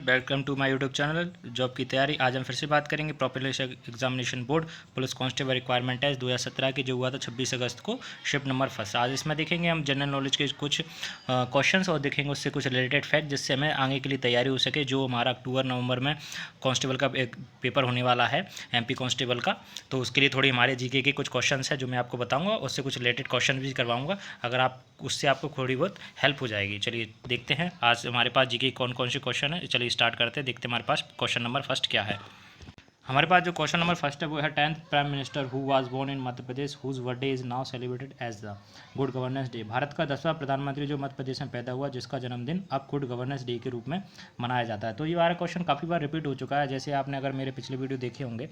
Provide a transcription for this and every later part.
Welcome to my YouTube channel job की तैयारी। आज हम फिर से बात करेंगे popular examination board police constable requirement test 2017 की जो हुआ था 26 अगस्त को, शिफ्ट नंबर फर्स्ट। आज इसमें देखेंगे हम जनरल नॉलेज के कुछ क्वेश्चंस और देखेंगे उससे कुछ रिलेटेड फैक्ट, जिससे हमें आगे के लिए तैयारी हो सके। जो हमारा अक्टूबर नवंबर में कांस्टेबल का एक पेपर होने वाला है एमपी कांस्टेबल का, तो उसके लिए थोड़ी हमारे जीके के कुछ क्वेश्चन है जो मैं आपको बताऊँगा, उससे कुछ रिलेटेड क्वेश्चन भी करवाऊँगा। अगर आप उससे आपको थोड़ी बहुत हेल्प हो जाएगी। चलिए देखते हैं आज हमारे पास जीके कौन कौन से क्वेश्चन है। चलिए स्टार्ट करते हैं, देखते हैं हमारे पास क्वेश्चन नंबर फर्स्ट क्या है। हमारे पास जो क्वेश्चन नंबर फर्स्ट है वो है 10th prime minister who was born in Madhya Pradesh whose birthday is now celebrated as the good governance day. Bharat का 10वां प्रधानमंत्री जो मध्य प्रदेश में पैदा हुआ, जिसका जन्मदिन अब गुड गवर्नेंस डे के रूप में मनाया जाता है। तो ये वाला क्वेश्चन काफ़ी बार रिपीट हो चुका है। जैसे आपने अगर मेरे पिछले वीडियो देखे होंगे,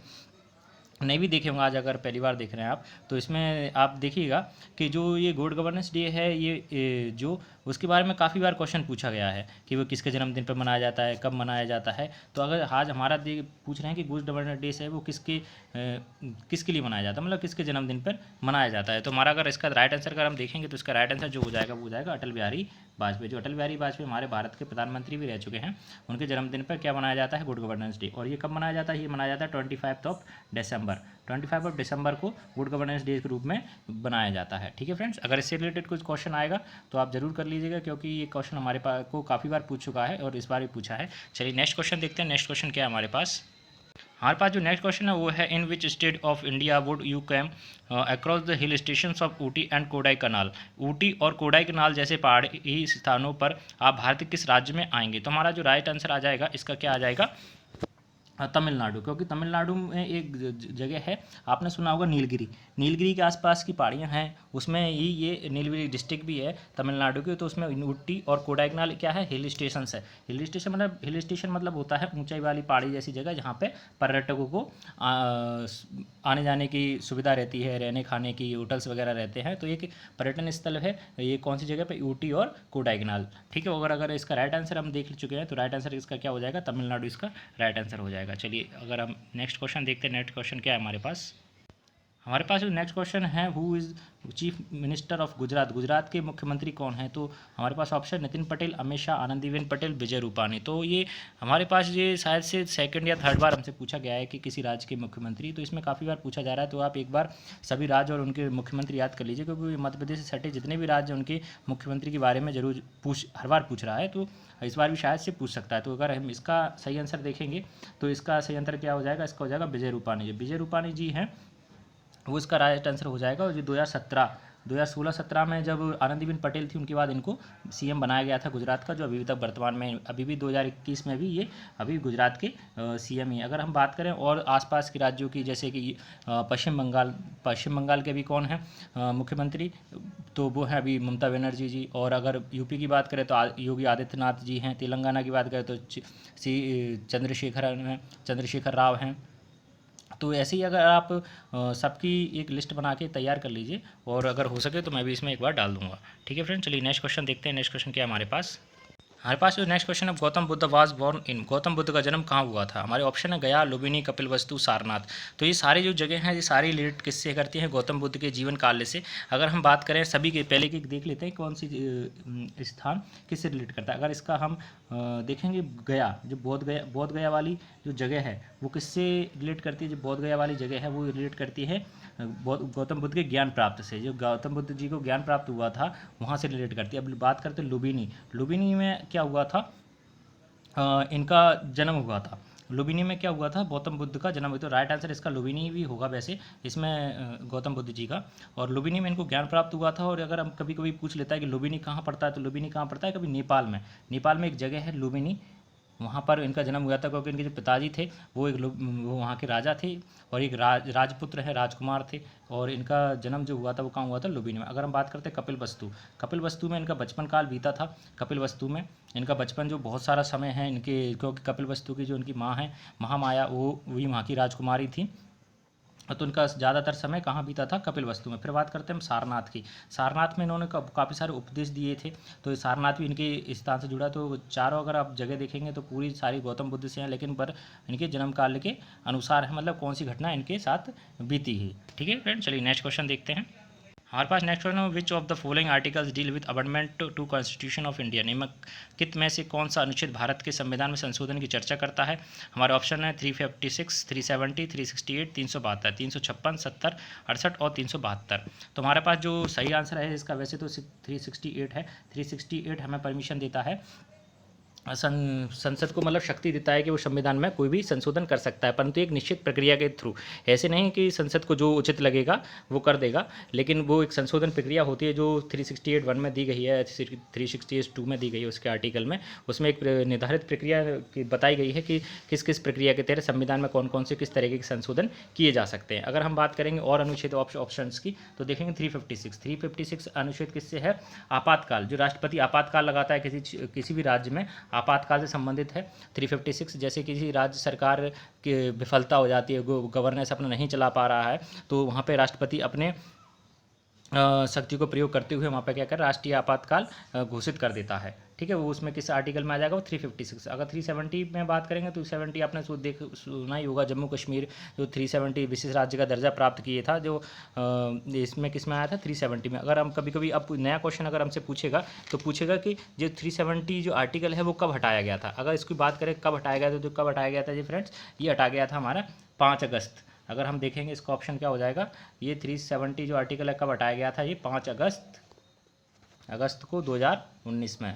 नहीं भी देखे होंगे, आज अगर पहली बार देख रहे हैं आप, तो इसमें आप देखिएगा कि जो ये गुड गवर्नेंस डे है ये जो उसके बारे में काफ़ी बार क्वेश्चन पूछा गया है कि वो किसके जन्मदिन पर मनाया जाता है, कब मनाया जाता है। तो अगर आज हमारा पूछ रहे हैं कि गुड गवर्नेंस डे है वो किसके लिए मनाया जाता है, मतलब किसके जन्मदिन पर मनाया जाता है। तो हमारा अगर इसका राइट आंसर अगर हम देखेंगे तो इसका राइट आंसर जो हो जाएगा वो हो जाएगा अटल बिहारी वाजपेयी। जो अटल बिहारी वाजपेयी हमारे भारत के प्रधानमंत्री भी रह चुके हैं, उनके जन्मदिन पर क्या मनाया जाता है, गुड गवर्नेंस डे। और ये कब मनाया जाता है, ये मनाया जाता है 25 दिसंबर। 25 दिसंबर को गुड गवर्नेंस डे के रूप में बनाया जाता है। ठीक है फ्रेंड्स, अगर इससे रिलेटेड कुछ क्वेश्चन आएगा तो आप जरूर कर लीजिएगा, क्योंकि ये क्वेश्चन हमारे पास को काफ़ी बार पूछ चुका है और इस बार भी पूछा है। चलिए नेक्स्ट क्वेश्चन देखते हैं। नेक्स्ट क्वेश्चन क्या है हमारे पास। हमारे पास जो नेक्स्ट क्वेश्चन है वो है in which state of India would you came across the hill station of Ooty and Kodaikanal. Ooty और कोडाई कनाल जैसे पहाड़ी स्थानों पर आप भारत के किस राज्य में आएंगे। तो हमारा जो राइट आंसर आ जाएगा इसका क्या आ जाएगा, तमिलनाडु। क्योंकि तमिलनाडु में एक जगह है, आपने सुना होगा नीलगिरी। नीलगिरी के आसपास की पहाड़ियाँ हैं, उसमें ही ये नीलगिरी डिस्ट्रिक्ट भी है तमिलनाडु की। तो उसमें ऊटी और कोडाईकनाल क्या है, हिल स्टेशन है। हिल स्टेशन मतलब होता है ऊंचाई वाली पहाड़ी जैसी जगह जहाँ पे पर्यटकों को आने जाने की सुविधा रहती है, रहने खाने की होटल्स वगैरह रहते हैं। तो एक पर्यटन स्थल है ये, कौन सी जगह पे, ऊटी और कोडाईकनाल। ठीक है, अगर इसका राइट आंसर हम देख चुके हैं तो राइट आंसर इसका क्या हो जाएगा, तमिलनाडु इसका राइट आंसर हो जाएगा। चलिए अगर हम नेक्स्ट क्वेश्चन देखते हैं, नेक्स्ट क्वेश्चन क्या है हमारे पास। हमारे पास जो नेक्स्ट क्वेश्चन है, who is chief minister of Gujarat. Gujarat के मुख्यमंत्री कौन है। तो हमारे पास ऑप्शन नितिन पटेल, अमित शाह, आनंदीबेन पटेल, विजय रूपानी। तो ये हमारे पास ये शायद से सेकंड या थर्ड बार हमसे पूछा गया है कि किसी राज्य के मुख्यमंत्री। तो इसमें काफ़ी बार पूछा जा रहा है, तो आप एक बार सभी राज्य और उनके मुख्यमंत्री याद कर लीजिए, क्योंकि मध्य प्रदेश से सटे जितने भी राज्य उनके मुख्यमंत्री के बारे में जरूर हर बार पूछ रहा है, तो इस बार भी शायद से पूछ सकता है। तो अगर हम इसका सही आंसर देखेंगे तो इसका सही आंसर क्या हो जाएगा, इसका हो जाएगा विजय रूपानी। जो विजय रूपानी जी हैं वो इसका राइट आंसर हो जाएगा। और जो 2016-17 में जब आनंदीबेन पटेल थी, उनके बाद इनको सीएम बनाया गया था गुजरात का, जो अभी तक वर्तमान में अभी भी 2021 में भी ये अभी गुजरात के सीएम ही। अगर हम बात करें और आसपास के राज्यों की, जैसे कि पश्चिम बंगाल के भी कौन है मुख्यमंत्री, तो वो है अभी ममता बनर्जी जी। और अगर यूपी की बात करें तो योगी आदित्यनाथ जी हैं। तेलंगाना की बात करें तो चंद्रशेखर राव हैं। तो ऐसे ही अगर आप सबकी एक लिस्ट बना के तैयार कर लीजिए, और अगर हो सके तो मैं भी इसमें एक बार डाल दूंगा। ठीक है फ्रेंड, चलिए नेक्स्ट क्वेश्चन देखते हैं। नेक्स्ट क्वेश्चन क्या है हमारे पास। हमारे पास जो नेक्स्ट क्वेश्चन है, Gautam Buddha was born in. Gautam Buddha का जन्म कहाँ हुआ था। हमारे ऑप्शन है गया, लुम्बिनी, कपिलवस्तु, सारनाथ। तो ये सारी जो जगह हैं ये सारी रिलेट किससे करती हैं, गौतम बुद्ध के जीवन काल से। अगर हम बात करें सभी के, पहले के देख लेते हैं कौन सी स्थान किससे रिलेट करता है। अगर इसका हम देखेंगे, गया, जो बोध गया वाली जो जगह है वो किससे रिलेट करती है। जो बोध गया वाली जगह है वो रिलेट करती है गौतम बुद्ध के ज्ञान प्राप्त से। जो गौतम बुद्ध जी को ज्ञान प्राप्त हुआ था वहाँ से रिलेट करती है। अब बात करते हैं लुम्बिनी में क्या हुआ था, इनका जन्म हुआ था। लुम्बिनी में क्या हुआ था, गौतम बुद्ध का जन्म हुआ। तो राइट आंसर इसका लुम्बिनी भी होगा वैसे इसमें, गौतम बुद्ध जी का। और लुम्बिनी में इनको ज्ञान प्राप्त हुआ था। और अगर हम कभी कभी पूछ लेता है कि लुम्बिनी कहाँ पड़ता है, तो लुम्बिनी कहाँ पड़ता है, कभी नेपाल में एक जगह है लुम्बिनी, वहाँ पर इनका जन्म हुआ था। क्योंकि इनके जो पिताजी थे वो वो वहाँ के राजा थे, और एक राजपुत्र है, राजकुमार थे। और इनका जन्म जो हुआ था वो कहाँ हुआ था, लुम्बिनी में। अगर हम बात करते हैं कपिल वस्तु में इनका बचपन काल बीता था। कपिल वस्तु में इनका बचपन जो बहुत सारा समय है इनके, क्योंकि कपिल वस्तु की जो उनकी माँ है महामाया, वो वही वहाँ की राजकुमारी थी। तो उनका ज़्यादातर समय कहाँ बीता था, कपिल वस्तु में। फिर बात करते हैं हम सारनाथ की। सारनाथ में इन्होंने काफ़ी सारे उपदेश दिए थे, तो सारनाथ भी इनके स्थान से जुड़ा। तो चारों अगर आप जगह देखेंगे तो पूरी सारी गौतम बुद्ध से हैं, लेकिन पर इनके जन्म काल के अनुसार है, मतलब कौन सी घटना इनके साथ बीती है। ठीक है फ्रेंड, चलिए नेक्स्ट क्वेश्चन देखते हैं। हमारे पास नेक्स्ट क्वेश्चन है, which of the following articles deal with amendment to constitution of India. निम्नलिखित में से कौन सा अनुच्छेद भारत के संविधान में संशोधन की चर्चा करता है। हमारे ऑप्शन है 356, 370, 368, 372, 356, 70, 68 और 372। तो हमारे पास जो सही आंसर है इसका वैसे तो 368 है। 368 हमें परमिशन देता है, संसद को मतलब शक्ति देता है कि वो संविधान में कोई भी संशोधन कर सकता है, परंतु एक निश्चित प्रक्रिया के थ्रू। ऐसे नहीं कि संसद को जो उचित लगेगा वो कर देगा, लेकिन वो एक संशोधन प्रक्रिया होती है जो 368(1) में दी गई है, 368(2) में दी गई है उसके आर्टिकल में। उसमें एक निर्धारित प्रक्रिया बताई गई है कि किस किस प्रक्रिया के तहत संविधान में कौन कौन से किस तरीके के संशोधन किए जा सकते हैं। अगर हम बात करेंगे और अनुच्छेद ऑप्शन की, तो देखेंगे 356 अनुच्छेद किससे है, आपातकाल। जो राष्ट्रपति आपातकाल लगाता है किसी भी राज्य में, आपातकाल से संबंधित है 356। जैसे किसी राज्य सरकार की विफलता हो जाती है, गवर्नेंस अपना नहीं चला पा रहा है, तो वहाँ पे राष्ट्रपति अपने शक्ति को प्रयोग करते हुए वहाँ पे क्या कर राष्ट्रीय आपातकाल घोषित कर देता है। ठीक है, वो उसमें किस आर्टिकल में आ जाएगा, वो 356। अगर 370 में बात करेंगे तो 370 आपने सुना ही होगा, जम्मू कश्मीर जो 370 विशेष राज्य का दर्जा प्राप्त किए था, जो इसमें किस में आया था, 370 में। अगर हम कभी कभी अब नया क्वेश्चन अगर हमसे पूछेगा तो पूछेगा कि जो 370 जो आर्टिकल है वो कब हटाया गया था। अगर इसकी बात करें कब हटाया गया था, तो कब हटाया गया था जी फ्रेंड्स, ये हटाया गया था हमारा 5 अगस्त। अगर हम देखेंगे इसका ऑप्शन क्या हो जाएगा, ये 370 जो आर्टिकल है कब हटाया गया था, ये 5 अगस्त को 2019 में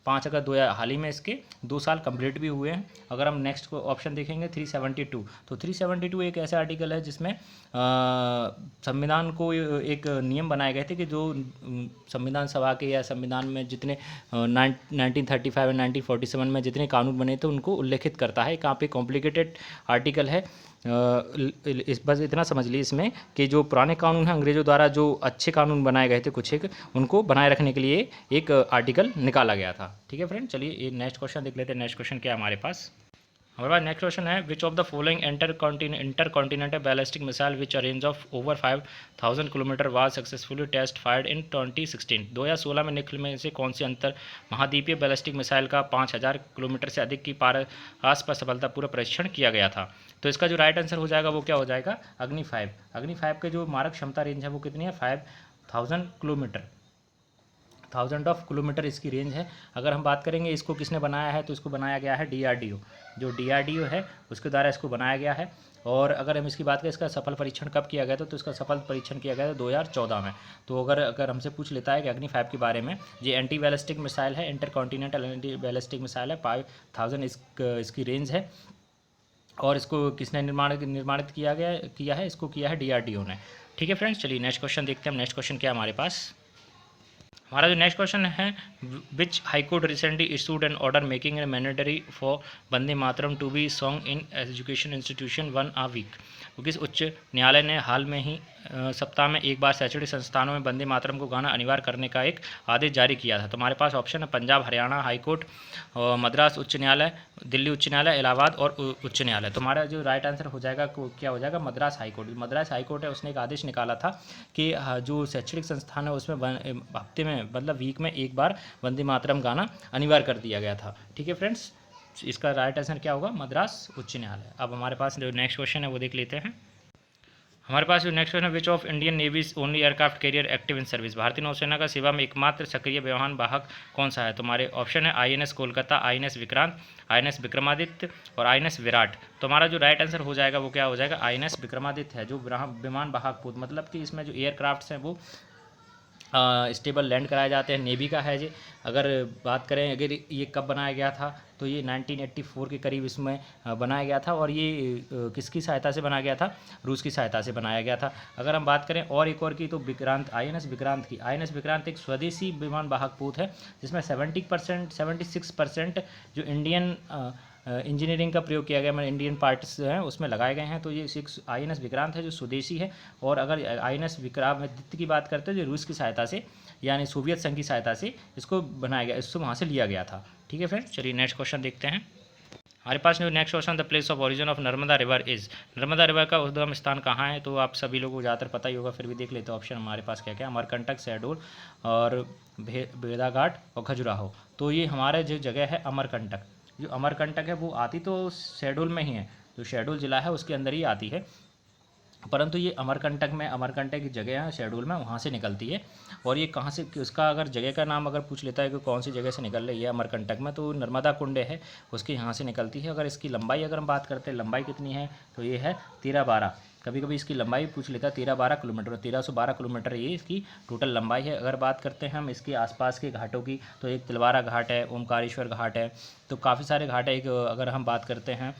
5 अगस्त 2000, हाल ही में इसके 2 साल कंप्लीट भी हुए हैं। अगर हम नेक्स्ट को ऑप्शन देखेंगे 372, तो 372 एक ऐसा आर्टिकल है जिसमें संविधान को एक नियम बनाए गए थे कि जो संविधान सभा के या संविधान में जितने 1935 और 1947 में जितने कानून बने थे उनको उल्लेखित करता है। कहाँ पे कॉम्प्लिकेटेड आर्टिकल है, बस इतना समझ लीजिए इसमें कि जो पुराने कानून हैं, अंग्रेज़ों द्वारा जो अच्छे कानून बनाए गए थे कुछ एक, उनको बनाए रखने के लिए एक आर्टिकल निकाला गया था। ठीक है फ्रेंड, चलिए ये नेक्स्ट क्वेश्चन देख लेते हैं। नेक्स्ट क्वेश्चन क्या है हमारे पास, हमारे पास नेक्स्ट क्वेश्चन है, which of the following intercontinental ballistic missile which a range of over 5000 kilometre was successfully test fired in 2016। 2016 में निकल में से कौन सी अंतर महाद्वीपीय बैलिस्टिक मिसाइल का 5000 किलोमीटर से अधिक की पास पर सफलतापूर्वक परीक्षण किया गया था। तो इसका जो राइट आंसर हो जाएगा वो क्या हो जाएगा, अग्नि 5। अग्नि 5 के जो मारक क्षमता रेंज है वो कितनी है, 5000 किलोमीटर, 1000 ऑफ किलोमीटर इसकी रेंज है। अगर हम बात करेंगे इसको किसने बनाया है, तो इसको बनाया गया है DRDO, जो DRDO है उसके द्वारा इसको बनाया गया है। और अगर हम इसकी बात करें इसका सफल परीक्षण कब किया गया था, तो इसका सफल परीक्षण किया गया था 2014 में। तो अगर हमसे पूछ लेता है कि अग्नि 5 के बारे में, ये एंटी बैलिस्टिक मिसाइल है, इंटरकॉन्टिनेंटल एंटी बैलिस्टिक मिसाइल है, 5000 इसकी रेंज है। और इसको किसने निर्माणित किया है, इसको किया है DRDO ने। ठीक है फ्रेंड्स, चलिए नेक्स्ट क्वेश्चन देखते हैं। नेक्स्ट क्वेश्चन क्या है हमारे पास, हमारा जो नेक्स्ट क्वेश्चन है, which high court recently issued an order making it mandatory for Vande Mataram to be song in education institution 1 a week. किस उच्च न्यायालय ने हाल में ही सप्ताह में एक बार शैक्षणिक संस्थानों में वंदे मातरम को गाना अनिवार्य करने का एक आदेश जारी किया था। तो हमारे पास ऑप्शन है पंजाब, हरियाणा हाई कोर्ट, मद्रास उच्च न्यायालय, दिल्ली उच्च न्यायालय, इलाहाबाद और उच्च न्यायालय। तो हमारा जो राइट आंसर हो जाएगा क्या हो जाएगा, Madras high court. Madras high court है, उसने एक आदेश निकाला था कि जो शैक्षणिक संस्थान है उसमें हफ्ते में मतलब वीक में एक बार वंदे मातरम गाना अनिवार्य कर दिया गया था। ठीक है फ्रेंड्स, इसका राइट आंसर क्या होगा, मद्रास उच्च न्यायालय। अब हमारे पास जो नेक्स्ट क्वेश्चन है वो देख लेते हैं। हमारे पास जो नेक्स्ट क्वेश्चन है, which of Indian navy's only aircraft carrier active in service. भारतीय नौसेना का सेवा में एकमात्र सक्रिय विमान वाहक कौन सा है। तो हमारे ऑप्शन है INS Kolkata, INS Vikrant, INS Vikramaditya और INS विराट। तो हमारा जो राइट आंसर हो जाएगा वो क्या हो जाएगा, INS विक्रमादित्य है, जो विमान वाहक पोत, मतलब कि इसमें जो एयरक्राफ्ट्स हैं वो स्टेबल लैंड कराए जाते हैं, नेवी का है जी। अगर बात करें अगर ये कब बनाया गया था, तो ये 1984 के करीब इसमें बनाया गया था। और ये किसकी सहायता से बनाया गया था, रूस की सहायता से बनाया गया था। अगर हम बात करें और एक और की, तो विक्रांत, INS विक्रांत की। INS विक्रांत एक स्वदेशी विमान वाहक पोत है जिसमें 76% जो इंडियन इंजीनियरिंग का प्रयोग किया गया, मतलब इंडियन पार्ट्स हैं उसमें लगाए गए हैं। तो ये INS विक्रांत है जो स्वदेशी है। और अगर INS विक्रमादित्य की बात करते हैं, जो रूस की सहायता से यानी सोवियत संघ की सहायता से इसको बनाया गया, इसको वहाँ से लिया गया था। ठीक है फ्रेंड्स, चलिए नेक्स्ट क्वेश्चन देखते हैं। हमारे पास जो next question, the place of origin of Narmada river is. Narmada river का उद्गम स्थान कहाँ है, तो आप सभी लोगों को ज़्यादातर पता ही होगा, फिर भी देख लेते हैं ऑप्शन हमारे पास क्या क्या, अमरकंटक, शहडोल और भेड़ाघाट और खजुराहो। तो ये हमारे जो जगह है अमरकंटक, जो अमरकंटक है वो आती तो शहडोल में ही है, जो शहडोल ज़िला है उसके अंदर ही आती है परंतु ये अमरकंटक में, अमरकंटक की जगह है शेड्यूल में, वहाँ से निकलती है। और ये कहाँ से, उसका अगर जगह का नाम अगर पूछ लेता है कि कौन सी जगह से निकल रही है अमरकंटक में, तो नर्मदा कुंड है, उसकी यहाँ से निकलती है। अगर इसकी लंबाई अगर हम बात करते हैं, लंबाई कितनी है, तो ये है 13-12, कभी कभी इसकी लंबाई पूछ लेता है 13-12 किलोमीटर, 1312 किलोमीटर ये इसकी टोटल लंबाई है। अगर बात करते हैं हम इसके आसपास के घाटों की, तो एक तिलवारा घाट है, ओमकारेश्वर घाट है, तो काफ़ी सारे घाट है। एक अगर हम बात करते हैं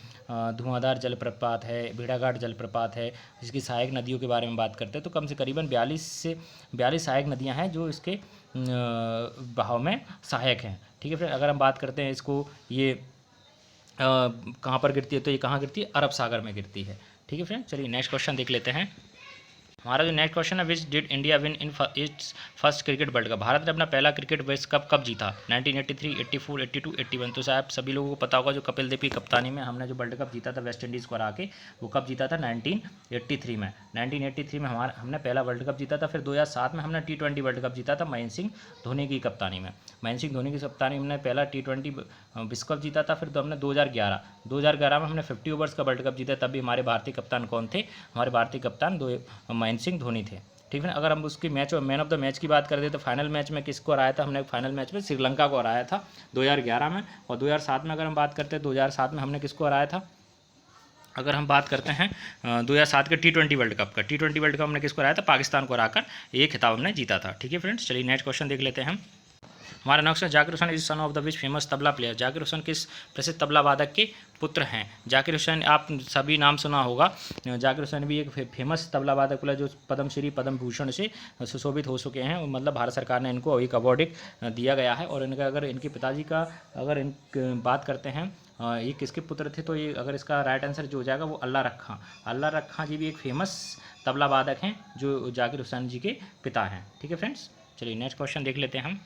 धुआंधार जलप्रपात है, भेड़ाघाट जलप्रपात है, इसकी सहायक नदियों के बारे में बात करते हैं, तो कम से करीबन 42 सहायक नदियाँ हैं जो इसके बहाव में सहायक हैं। ठीक है, फिर अगर हम बात करते हैं इसको, ये कहाँ पर गिरती है, तो ये कहाँ गिरती है, अरब सागर में गिरती है। ठीक है फ्रेंड, चलिए नेक्स्ट क्वेश्चन देख लेते हैं। हमारा जो नेक्स्ट क्वेश्चन है, which did India win in its first cricket world cup, Bharat ने अपना पहला क्रिकेट विश्व कप कब जीता, 1983, 84, 82, 81। तो शायद सभी लोगों को पता होगा, जो कपिल देव की कप्तानी में हमने जो वर्ल्ड कप जीता था वेस्ट इंडीज़ को हरा के, वो कब जीता था, 1983 में। 1983 में हमने पहला वर्ल्ड कप जीता था। फिर 2007 में हमने T20 वर्ल्ड कप जीता था महेंद्र सिंह धोनी की कप्तानी में। महेंद्र सिंह धोनी की कप्तानी में हमने पहला T20 विश्व कप जीता था। फिर तो हमने 2011 में हमने 50 ओवर्स का वर्ल्ड कप जीता। तब भी हमारे भारतीय कप्तान कौन थे, हमारे भारतीय कप्तान महेंद्र सिंह धोनी थे। ठीक है, अगर हम उसकी मैच और मैन ऑफ द मैच की बात करते तो फाइनल मैच में किसको हराया था, हमने फाइनल मैच में श्रीलंका को हराया था 2011 में। और 2007 में अगर हम बात करते हैं, 2007 में हमने किसको हराया था, अगर हम बात करते हैं 2007 के T20 वर्ल्ड कप का, T20 वर्ल्ड कप हमने किसको हराया था, पाकिस्तान को हराकर ये खिताब हमने जीता था। ठीक है फ्रेंड्स, चलिए नेक्स्ट क्वेश्चन देख लेते हैं हम। हमारा नेक्स्ट है, Zakir Hussain is son of the which famous tabla player, Zakir Hussain किस प्रसिद्ध तबला वादक के पुत्र हैं। जाकिर हुसैन, आप सभी नाम सुना होगा, जाकिर हुसैन भी एक फेमस तबला वादक प्लेयर जो पद्मश्री पद्म भूषण से सुशोभित हो चुके हैं। मतलब भारत सरकार ने इनको एक अवार्ड दिया गया है। और इनका अगर इनके पिताजी का अगर इन बात करते हैं, ये किसके पुत्र थे, तो ये अगर इसका राइट आंसर जो हो जाएगा वो अल्लाह रखा जी भी एक फेमस तबला वादक हैं जो जाकिर हुसैन जी के पिता हैं। ठीक है फ्रेंड्स, चलिए नेक्स्ट क्वेश्चन देख लेते हैं हम।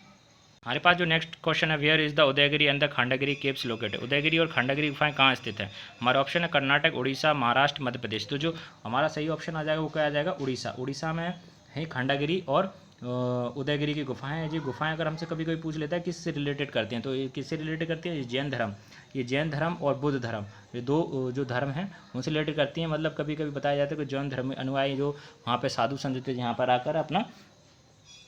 हमारे पास जो नेक्स्ट क्वेश्चन है, where is the Udayagiri and the Khandagiri caves located, Udayagiri और खंडगिरी गुफाएं कहाँ स्थित है। हमारा ऑप्शन है कर्नाटक, उड़ीसा, महाराष्ट्र, मध्य प्रदेश। तो जो हमारा सही ऑप्शन आ जाएगा वो क्या आ जाएगा, उड़ीसा। उड़ीसा में है खंडगिरी और उदयगिरी की गुफाएं हैं। जी गुफाएं अगर हमसे कभी कोई पूछ लेता है किससे रिलेटेड करती हैं, तो ये किससे रिलेटेड करती है, जैन धर्म, ये जैन धर्म और बुद्ध धर्म, ये दो जो धर्म हैं उनसे रिलेटेड करती हैं। मतलब कभी कभी बताया जाता है कि जैन धर्म अनुयायी जो वहाँ पे साधु संत थे, यहाँ पर आकर अपना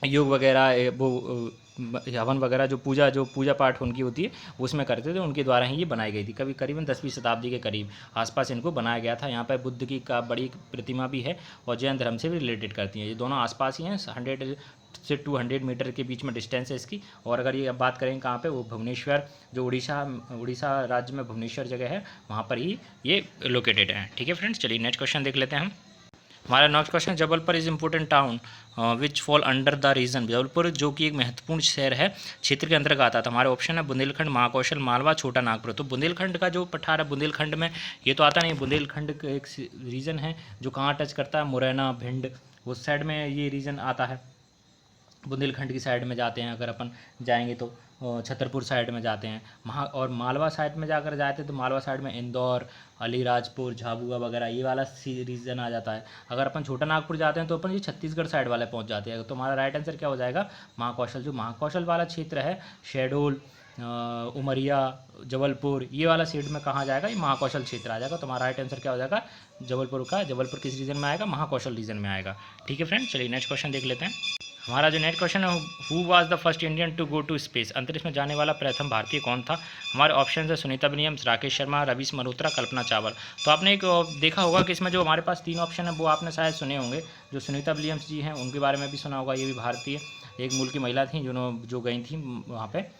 योग वगैरह वो हवन वगैरह जो पूजा पाठ उनकी होती है उसमें करते थे, उनके द्वारा ही ये बनाई गई थी। कभी करीबन 10वीं शताब्दी के करीब आसपास इनको बनाया गया था। यहाँ पर बुद्ध की का बड़ी प्रतिमा भी है और जैन धर्म से भी रिलेटेड करती हैं। ये दोनों आसपास ही हैं, 100 से 200 मीटर के बीच में डिस्टेंस है इसकी। और अगर ये अब बात करें कहाँ पे, वो भुवनेश्वर, जो उड़ीसा राज्य में भुवनेश्वर जगह है, वहाँ पर ही ये लोकेटेड है। ठीक है फ्रेंड्स, चलिए नेक्स्ट क्वेश्चन देख लेते हैं हम। हमारा next question, Jabalpur is important town which fall under the region, Jabalpur जो कि एक महत्वपूर्ण शहर है क्षेत्र के अंतर्गत आता था। हमारे ऑप्शन है बुंदेलखंड, महाकौशल, मालवा, छोटा नागपुर। तो बुंदेलखंड का जो पठार है, बुंदेलखंड में ये तो आता नहीं, बुंदेलखंड का एक रीजन है जो कहाँ टच करता है, मुरैना, भिंड, उस साइड में ये रीजन आता है। बुंदेलखंड की साइड में जाते हैं अगर अपन जाएंगे तो छतरपुर साइड में जाते हैं। और मालवा साइड में जाकर जाते हैं तो मालवा साइड में इंदौर, अलीराजपुर, झाबुआ वगैरह ये वाला रीजन आ जाता है। अगर अपन छोटा नागपुर जाते हैं तो अपन ये छत्तीसगढ़ साइड वाले पहुंच जाते हैं। तो हमारा राइट आंसर क्या हो जाएगा, महाकौशल। जो महाकौशल वाला क्षेत्र है, शहडोल, उमरिया, जबलपुर, ये वाला सीट में कहाँ जाएगा, ये महाकौशल क्षेत्र आ जाएगा। तो हमारा राइट आंसर क्या हो जाएगा, जबलपुर का। जबलपुर किस रीजन में आएगा, महाकौशल रीजन में आएगा। ठीक है फ्रेंड, चलिए नेक्स्ट क्वेश्चन देख लेते हैं। हमारा जो नेक्स्ट क्वेश्चन है, who was the first Indian to go to space, अंतरिक्ष में जाने वाला प्रथम भारतीय कौन था। हमारे ऑप्शन है सुनीता विलियम्स, राकेश शर्मा, रवीश मल्होत्रा, कल्पना चावला। तो आपने एक देखा होगा कि इसमें जो हमारे पास 3 ऑप्शन है वो आपने शायद सुने होंगे। जो सुनीता विलियम्स जी हैं उनके बारे में भी सुना होगा, ये भी भारतीय एक मूल की महिला थी जो गई थी वहाँ पर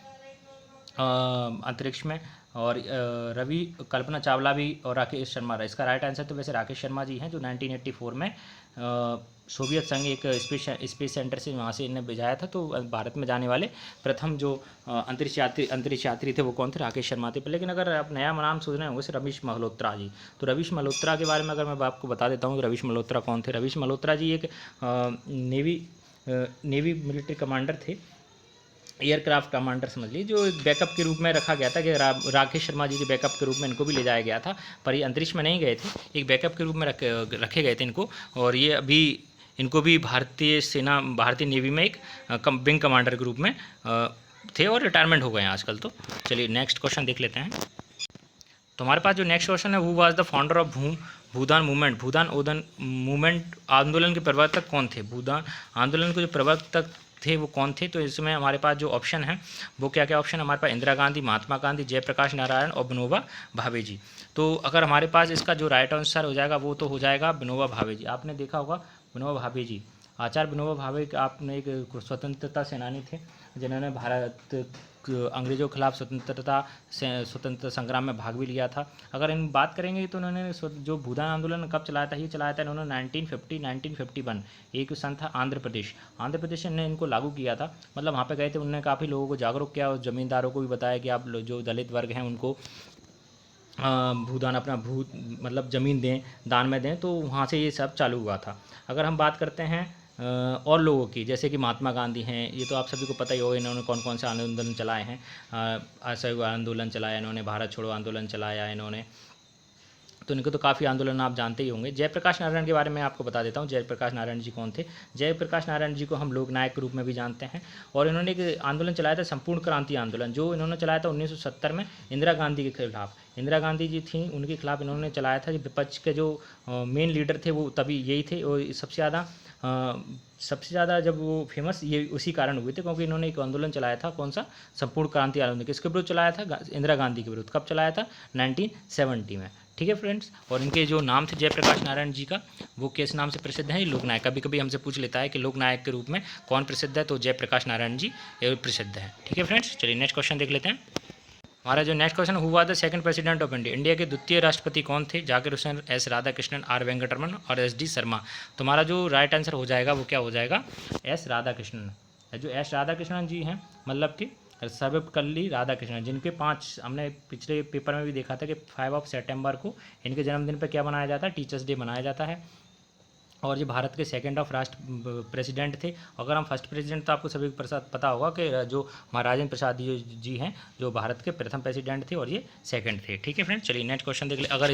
अंतरिक्ष में। और कल्पना चावला भी और राकेश शर्मा। इसका राइट आंसर तो वैसे राकेश शर्मा जी हैं, जो 1984 में सोवियत संघ एक स्पेस सेंटर से वहाँ से इन्हें भेजाया था। तो भारत में जाने वाले प्रथम जो अंतरिक्ष यात्री थे वो कौन थे, राकेश शर्मा थे। लेकिन अगर आप नया नाम सोच रहे होंगे, रवीश मल्होत्रा जी। तो रवीश मल्होत्रा के बारे में अगर मैं आपको बता देता हूँ कि रवीश मल्होत्रा कौन थे। रवीश मल्होत्रा जी एक नेवी मिलिट्री कमांडर थे, एयरक्राफ्ट कमांडर समझ लीजिए, जो बैकअप के रूप में रखा गया था कि राकेश शर्मा जी के बैकअप के रूप में इनको भी ले जाया गया था। पर ये अंतरिक्ष में नहीं गए थे, एक बैकअप के रूप में रखे गए थे इनको। और ये अभी इनको भी भारतीय नेवी में एक विंग कमांडर के रूप में थे और रिटायरमेंट हो गए हैं आजकल। तो चलिए नेक्स्ट क्वेश्चन देख लेते हैं। तो तो हमारे पास जो नेक्स्ट क्वेश्चन है, who was the founder of Bhoodan movement, Bhoodan ओदन मूवमेंट आंदोलन के प्रवर्तक कौन थे, भूदान आंदोलन के जो प्रवर्तक थे वो कौन थे। तो इसमें हमारे पास जो ऑप्शन है वो क्या क्या ऑप्शन है हमारे पास, इंदिरा गांधी, महात्मा गांधी, जयप्रकाश नारायण और विनोबा भावे जी। तो अगर हमारे पास इसका जो राइट आंसर हो जाएगा वो तो हो जाएगा विनोबा भावे जी। आपने देखा होगा विनोबा भावे जी, आचार्य विनोबा भावे आपने एक स्वतंत्रता सेनानी थे जिन्होंने भारत अंग्रेज़ों के खिलाफ स्वतंत्रता संग्राम में भाग भी लिया था। अगर इन बात करेंगे तो उन्होंने जो भूदान आंदोलन कब चलाया था, ये चलाया था इन्होंने 1951। एक सन था आंध्र प्रदेश ने इनको लागू किया था। मतलब वहाँ पे गए थे, उन्होंने काफ़ी लोगों को जागरूक किया और ज़मींदारों को भी बताया कि आप जो दलित वर्ग हैं उनको भूदान अपना मतलब ज़मीन दें, दान में दें। तो वहाँ से ये सब चालू हुआ था। अगर हम बात करते हैं और लोगों की, जैसे कि महात्मा गांधी हैं, ये तो आप सभी को पता ही होगा इन्होंने कौन कौन से आंदोलन चलाए हैं। असहयोग आंदोलन चलाया इन्होंने, भारत छोड़ो आंदोलन चलाया इन्होंने, तो इनको तो काफ़ी आंदोलन आप जानते ही होंगे। जयप्रकाश नारायण के बारे में आपको बता देता हूँ, जयप्रकाश नारायण जी कौन थे। जयप्रकाश नारायण जी को हम लोक नायक के रूप में भी जानते हैं और इन्होंने एक आंदोलन चलाया था, संपूर्ण क्रांति आंदोलन, जो इन्होंने चलाया था 1970 में इंदिरा गांधी के खिलाफ। इंदिरा गांधी जी थी, उनके खिलाफ इन्होंने चलाया था। विपक्ष के जो मेन लीडर थे वो तभी यही थे और सबसे ज़्यादा जब वो फेमस ये उसी कारण हुए थे क्योंकि इन्होंने एक आंदोलन चलाया था, कौन सा, संपूर्ण क्रांति आंदोलन। किसके विरुद्ध चलाया था, इंदिरा गांधी के विरुद्ध। कब चलाया था, 1970 में। ठीक है फ्रेंड्स, और इनके जो नाम थे जयप्रकाश नारायण जी का, वो किस नाम से प्रसिद्ध है, लोकनायक। कभी कभी हमसे पूछ लेता है कि लोकनायक के रूप में कौन प्रसिद्ध है, तो जयप्रकाश नारायण जी प्रसिद्ध है। ठीक है फ्रेंड्स, चलिए नेक्स्ट क्वेश्चन देख लेते हैं। हमारा जो नेक्स्ट क्वेश्चन हुआ the second president of India, India के द्वितीय राष्ट्रपति कौन थे, जाकिर हुसैन, एस राधाकृष्णन, आर वेंकटरमन और एस डी शर्मा। तो हमारा जो राइट आंसर हो जाएगा वो क्या हो जाएगा, एस राधाकृष्णन। जो एस राधाकृष्णन जी हैं, मतलब कि सर्वपल्ली राधाकृष्णन, जिनके 5 हमने पिछले पेपर में भी देखा था कि 5 सितंबर को इनके जन्मदिन पर क्या मनाया जाता है, टीचर्स डे मनाया जाता है। और ये भारत के सेकंड ऑफ राष्ट्र प्रेसिडेंट थे। अगर हम फर्स्ट प्रेसिडेंट तो आपको सभी को पता होगा कि जो महाराजेंद्र प्रसाद जी हैं, जो भारत के प्रथम प्रेसिडेंट थे और ये सेकंड थे। ठीक है फ्रेंड्स, चलिए नेक्स्ट क्वेश्चन देख ले। अगर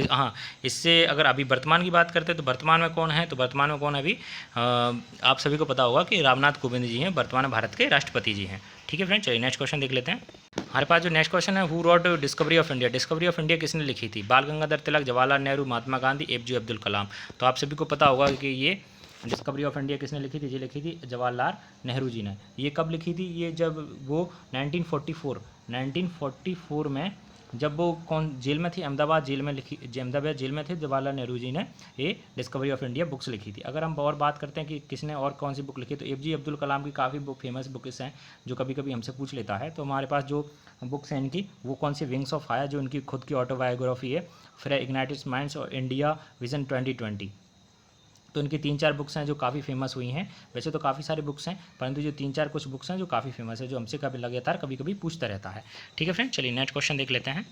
इससे अगर अभी वर्तमान की बात करते हैं तो वर्तमान में कौन है, तो वर्तमान में कौन है अभी, आप सभी को पता होगा कि रामनाथ कोविंद जी हैं, वर्तमान में भारत के राष्ट्रपति जी हैं। ठीक है फ्रेंड्स, चलिए नेक्स्ट क्वेश्चन देख लेते हैं। हमारे पास जो नेक्स्ट क्वेश्चन है, who rot discovery of India, discovery of India किसने लिखी थी, बाल गंगाधर तिलक, जवाहरलाल नेहरू, महात्मा गांधी, APJ अब्दुल कलाम। तो आप सभी को पता होगा कि ये डिस्कवरी ऑफ इंडिया किसने लिखी थी, ये लिखी थी जवाहरलाल नेहरू जी ने। ये कब लिखी थी, ये जब वो 1944 में, जब वो जेल में थी, अहमदाबाद जेल में थे, जवाहरलाल नेहरू जी ने ये डिस्कवरी ऑफ इंडिया बुक्स लिखी थी। अगर हम और बात करते हैं कि किसने और कौन सी बुक लिखी, तो APJ अब्दुल कलाम की काफ़ी फेमस बुक्स हैं जो कभी कभी हमसे पूछ लेता है। तो हमारे पास जो बुक्स हैं इनकी, वो कौन सी, विंग्स ऑफ फायर, जो इनकी खुद की ऑटोबायोग्राफी है, फिर इग्नाइटेड माइंड्स और इंडिया विजन 2020। तो इनकी 3-4 बुक्स हैं जो काफ़ी फेमस हुई हैं। वैसे तो काफ़ी सारी बुक्स हैं, परंतु जो 3-4 कुछ बुक्स हैं जो काफ़ी फेमस है, जो हमसे कभी लगातार कभी पूछता रहता है। ठीक है फ्रेंड, चलिए नेक्स्ट क्वेश्चन देख लेते हैं।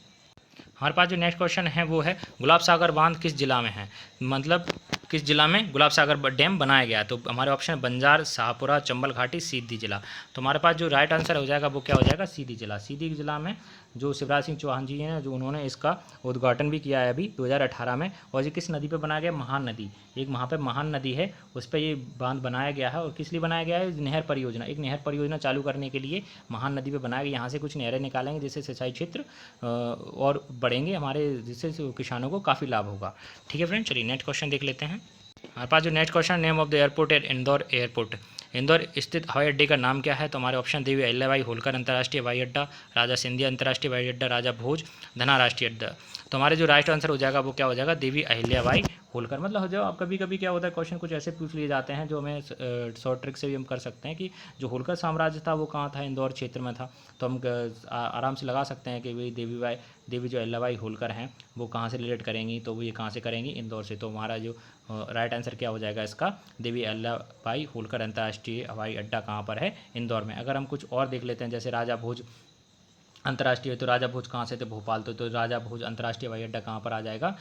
हमारे पास जो नेक्स्ट क्वेश्चन है वो है, गुलाब सागर बांध किस जिला में है, मतलब किस जिला में गुलाब सागर डैम बनाया गया है। तो हमारे ऑप्शन है बंजार, शाहपुरा, चंबल घाटी, सीधी जिला। तो हमारे पास जो राइट आंसर हो जाएगा वो क्या हो जाएगा, सीधी जिला। सीधी जिला में जो शिवराज सिंह चौहान जी हैं, जो उन्होंने इसका उद्घाटन भी किया है अभी 2018 में। और ये किस नदी पे बनाया गया, महान नदी, एक वहाँ पे महान नदी है, उस पर ये बांध बनाया गया है। और किस लिए बनाया गया है, नहर परियोजना, एक नहर परियोजना चालू करने के लिए महान नदी पे बनाया गया। यहाँ से कुछ नहरें निकालेंगे जिससे सिंचाई क्षेत्र और बढ़ेंगे हमारे, जिससे किसानों को काफ़ी लाभ होगा। ठीक है फ्रेंड, चलिए नेक्स्ट क्वेश्चन देख लेते हैं। हमारे पास जो next question, name of the airport है, इंदौर एयरपोर्ट, इंदौर स्थित हवाई अड्डे का नाम क्या है। तो हमारे ऑप्शन देवी अहिल्याबाई होलकर अंतर्राष्ट्रीय हवाई अड्डा, राजा सिंधिया अंतर्राष्ट्रीय हवाई अड्डा, राजा भोज, धना राष्ट्रीय अड्डा। तो हमारे जो राइट आंसर हो जाएगा वो क्या हो जाएगा, देवी अहिल्याबाई होलकर। मतलब जो आप कभी कभी क्या होता है, क्वेश्चन कुछ ऐसे पूछ लिए जाते हैं जो हमें शॉर्ट ट्रिक से भी हम कर सकते हैं कि जो होलकर साम्राज्य था वो कहाँ था, इंदौर क्षेत्र में था। तो हम आराम से लगा सकते हैं कि भाई देवी जो अहिल्याबाई होलकर हैं वो कहाँ से रिलेट करेंगी, तो वो ये कहाँ से करेंगी, इंदौर से। तो हमारा जो राइट आंसर क्या हो जाएगा इसका, देवी अहिल्याबाई होलकर अंतर्राष्ट्रीय हवाई अड्डा कहाँ पर है, इंदौर में। अगर हम कुछ और देख लेते हैं, जैसे राजा भोज अंतर्राष्ट्रीय, तो राजा भोज कहाँ से थे, भोपाल। तो राजा भोज अंतर्राष्ट्रीय हवाई अड्डा कहाँ पर आ जाएगा,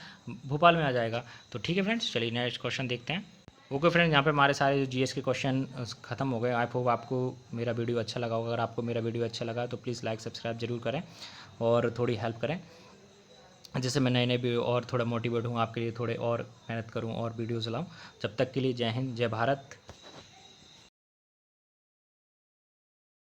भोपाल में आ जाएगा। तो ठीक है फ्रेंड्स, चलिए नेक्स्ट क्वेश्चन देखते हैं। ओके फ्रेंड्स, यहाँ पे हमारे सारे जीएस के क्वेश्चन खत्म हो गए। आई होप आपको मेरा वीडियो अच्छा लगा होगा। अगर आपको मेरा वीडियो अच्छा लगा तो प्लीज़ लाइक सब्सक्राइब जरूर करें और थोड़ी हेल्प करें, जिससे मैं नए वीडियो और थोड़ा मोटिवेट हूँ आपके लिए, थोड़े और मेहनत करूँ और वीडियोज़ लाऊँ। जब तक के लिए जय हिंद, जय भारत।